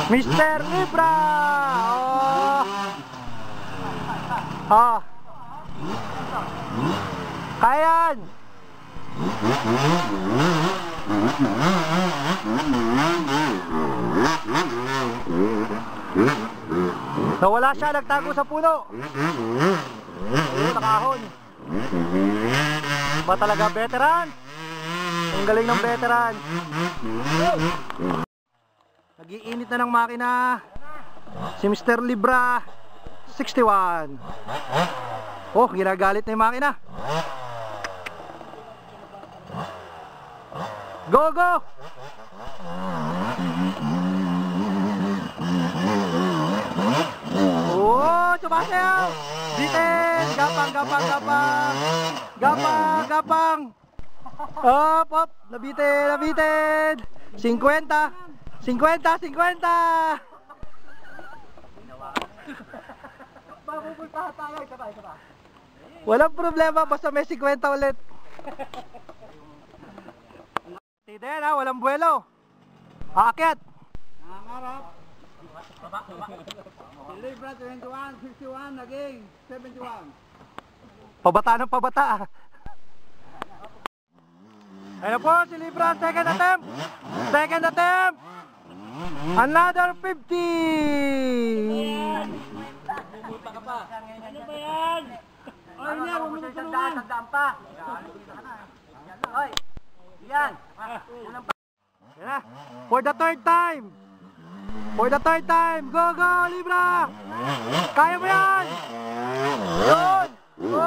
Mr. Libra! Oh. Kayan! Nawala siya, nagtago sa puno. Ayun, nakahon. Ba talaga veteran? Ang galing ng veteran. Nag-iinit na ng makina si Mr. Libra 61. Oh, ginagalit na yung makina. Go, go! Oh, sumasayaw! Bitin! Gapang, gapang, gapang! Gapang, gapang! Hop, hop! Nabitin, nabitin! 50! 50! 50! Walang problema, basta may 50 ulit. Tiden ha, walang buwelo. Aakyat. Nangarap. Si Libra 21, 61, naging 71. Pabata ng pabata. Ayan po si Libra, second attempt. Second attempt. Another 50. Bumuta ka pa. Ano ba yan? Ay, niya, bumuta ka naman. Sandaan pa. Oy. Yan. Yan. For the third time. For the third time. Go, go, Libra. Kaya mo yan. Yun. Go.